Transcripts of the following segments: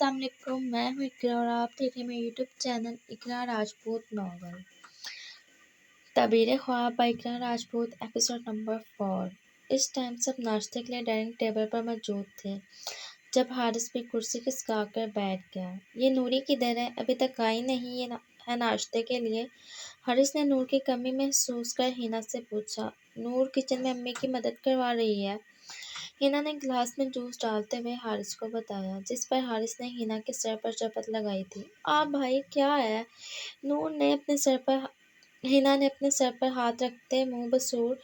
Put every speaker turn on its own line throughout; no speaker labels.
السلام علیکم، میں ہوں اقرا اور آپ دیکھ رہے ہیں میرے YouTube channel Iqra Rajput novel تعبیر خواب by Iqra Rajput episode number 4۔ اس ٹائم سب ناشتے کے لیے ڈائننگ ٹیبل پر موجود تھے جب حارث بھی کرسی کھسکا کر بیٹھ گیا۔ یہ نوری کدھر ہے؟ ابھی تک آئی نہیں ہے ناشتے کے لیے؟ حارث نے نور کی کمی محسوس کر ہینا سے پوچھا۔ نور کچن میں امی کی مدد کروا رہی ہے، ہینا نے گلاس میں جوس ڈالتے ہوئے حارث کو بتایا، جس پر حارث نے ہینا کے سر پر چپت لگائی تھی۔ بھائی کیا ہے؟ ہینا نے اپنے سر پر ہاتھ رکھتے منہ بسور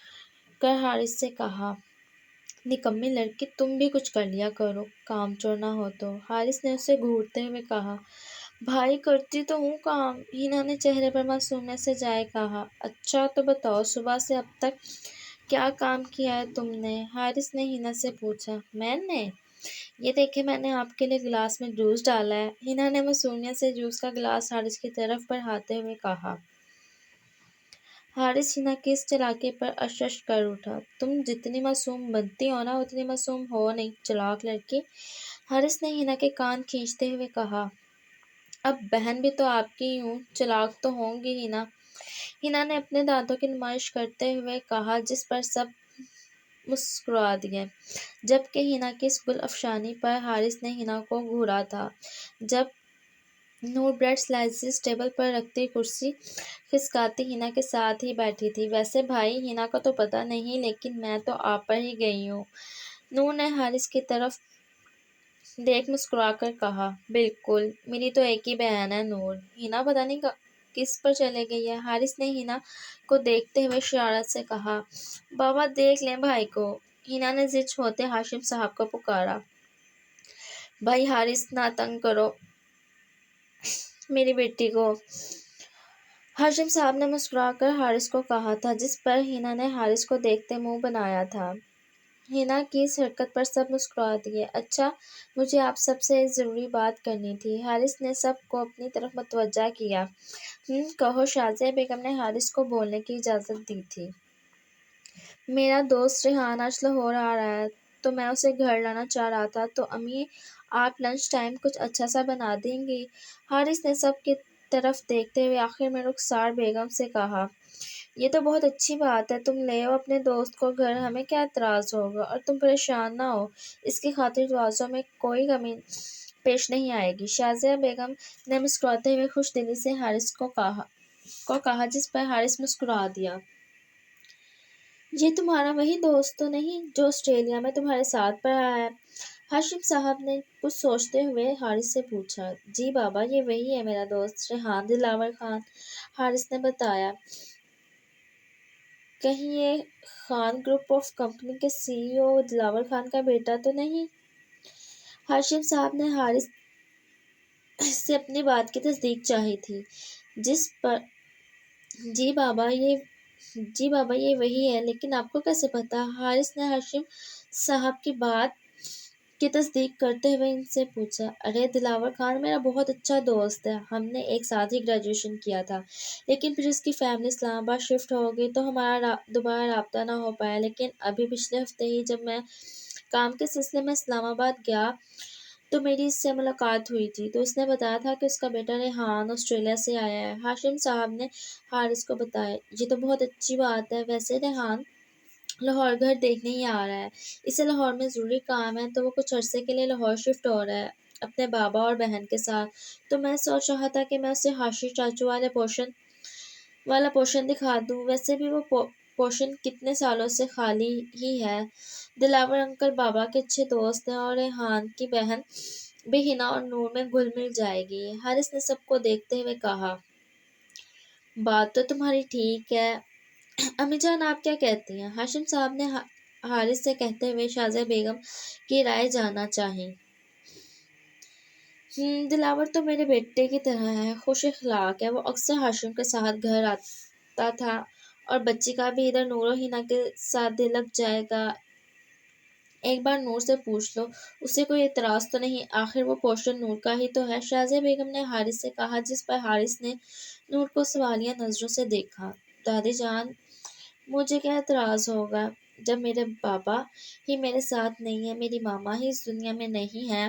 کر حارث سے کہا۔ نکمی لڑکی، تم بھی کچھ کر لیا کرو، کام چور نہ ہو تو۔ حارث نے اسے گھورتے ہوئے کہا۔ بھائی کرتی تو ہوں کام، ہینا نے چہرے پر معصومیت سے جائے کہا۔ اچھا تو بتاؤ صبح سے اب تک کیا کام کیا ہے تم نے؟ حارث نے ہینا سے پوچھا۔ میں نے؟ یہ دیکھیں میں نے آپ کے لیے گلاس میں جوس ڈالا ہے، ہینا نے معصومیت سے جوس کا گلاس حارث کی طرف بڑھاتے ہوئے کہا۔ حارث ہینا کی اس چالاکی پر اشش کر اٹھا۔ تم جتنی معصوم بنتی ہو نا اتنی معصوم ہو نہیں، چلاک لڑکی، حارث نے ہینا کے کان کھینچتے ہوئے کہا۔ اب بہن بھی تو آپ کی یوں چلاک تو ہوں گی ہینا نے اپنے دانتوں کی نمائش کرتے ہوئے کہا، جس پر سب مسکرا دیے، جبکہ ہینا کی اس گل افشانی پر حارث نے ہینا کو گھورا تھا جب نور بریڈ سلائسز ٹیبل پر رکھتی کرسی کھسکاتی ہینا کے ساتھ ہی بیٹھی تھی۔ ویسے بھائی ہینا کا تو پتہ نہیں، لیکن میں تو آپ پر ہی گئی ہوں، نور نے حارث کی طرف دیکھ مسکرا کر کہا۔ بالکل، میری تو ایک ہی بہن ہے نور، ہینا پتہ نہیں کس پر چلے گئی ہے، حارث نے ہینا کو دیکھتے ہوئے شرارت سے کہا۔ بابا دیکھ لیں بھائی کو، ہینا نے ضد ہوتے ہاشم صاحب کو پکارا۔ بھائی حارث نہ تنگ کرو میری بیٹی کو، ہاشم صاحب نے مسکرا کر حارث کو کہا تھا، جس پر ہینا نے حارث کو دیکھتے منہ بنایا تھا۔ ہینا کی اس حرکت پر سب مسکرا دیے۔ اچھا، مجھے آپ سب سے ایک ضروری بات کرنی تھی، حارث نے سب کو اپنی طرف متوجہ کیا۔ کہو، شازیہ بیگم نے حارث کو بولنے کی اجازت دی تھی۔ میرا دوست ریحان آج لاہور آ رہا ہے تو میں اسے گھر لانا چاہ رہا تھا، تو امی آپ لنچ ٹائم کچھ اچھا سا بنا دیں گی؟ حارث نے سب کی طرف دیکھتے ہوئے آخر میں رخسار بیگم سے کہا۔ یہ تو بہت اچھی بات ہے، تم لے آؤ اپنے دوست کو گھر، ہمیں کیا اعتراض ہوگا، اور تم پریشان نہ ہو، اس کی خاطر تواضع میں کوئی کمی پیش نہیں آئے گی، شازیہ بیگم نے مسکراتے ہوئے خوش دلی سے حارث کو کہا، جس پر حارث مسکرا دیا۔ یہ تمہارا وہی دوست تو نہیں جو آسٹریلیا میں تمہارے ساتھ پڑھا ہے؟ ہاشم صاحب نے کچھ سوچتے ہوئے حارث سے پوچھا۔ جی بابا، یہ وہی ہے میرا دوست ریحان دلاور خان، حارث نے بتایا۔ کہیں یہ خان گروپ آف کمپنی کے CEO دلاور خان کا بیٹا تو نہیں؟ ہاشم صاحب نے حارث سے اپنی بات کی تصدیق چاہی تھی، جس پر جی بابا یہ وہی ہے، لیکن آپ کو کیسے پتا؟ حارث نے ہاشم صاحب کی بات کی تصدیق کرتے ہوئے ان سے پوچھا۔ ارے دلاور خان میرا بہت اچھا دوست ہے، ہم نے ایک ساتھ ہی گریجویشن کیا تھا، لیکن پھر اس کی فیملی اسلام آباد شفٹ ہو گئی تو ہمارا دوبارہ رابطہ نہ ہو پایا، لیکن ابھی پچھلے ہفتے ہی جب میں کام کے سلسلے میں اسلام آباد گیا تو میری اس سے ملاقات ہوئی تھی، تو اس نے بتایا تھا کہ اس کا بیٹا ریحان آسٹریلیا سے آیا ہے۔ ہاشم صاحب نے حارث کو بتایا۔ یہ تو بہت اچھی بات ہے، ویسے ریحان لاہور گھر دیکھنے ہی آ رہا ہے، اسے لاہور میں ضروری کام ہے تو وہ کچھ عرصے کے لیے لاہور شفٹ ہو رہا ہے اپنے بابا اور بہن کے ساتھ، تو میں سوچ رہا تھا کہ میں اسے حاشی چاچو والا پورشن دکھا دوں، ویسے بھی وہ پورشن کتنے سالوں سے خالی ہی ہے، دلاور انکل بابا کے اچھے دوست ہیں اور ریحان کی بہن بھی ہینا اور نور میں گھل مل جائے گی، حارث نے سب کو دیکھتے ہوئے کہا۔ بات تو تمہاری ٹھیک ہے، امی جان آپ کیا کہتی ہیں؟ ہاشم صاحب نے حارث سے کہتے ہوئے شازیہ بیگم کی رائے جاننا چاہی۔ دلاور تو میرے بیٹے کی طرح ہے، خوش اخلاق ہے، وہ اکثر ہاشم کے ساتھ گھر آتا تھا، اور بچی کا بھی ادھر نور و ہینا کے ساتھ دل لگ جائے گا، ایک بار نور سے پوچھ لو، اسے کوئی اعتراض تو نہیں، آخر وہ پورشن نور کا ہی تو ہے، شازیہ بیگم نے حارث سے کہا، جس پر حارث نے نور کو سوالیہ نظروں سے دیکھا۔ دادی جان، مجھے کیا اعتراض ہوگا جب میرے بابا ہی میرے ساتھ نہیں ہیں، میری ماما ہی اس دنیا میں نہیں ہیں،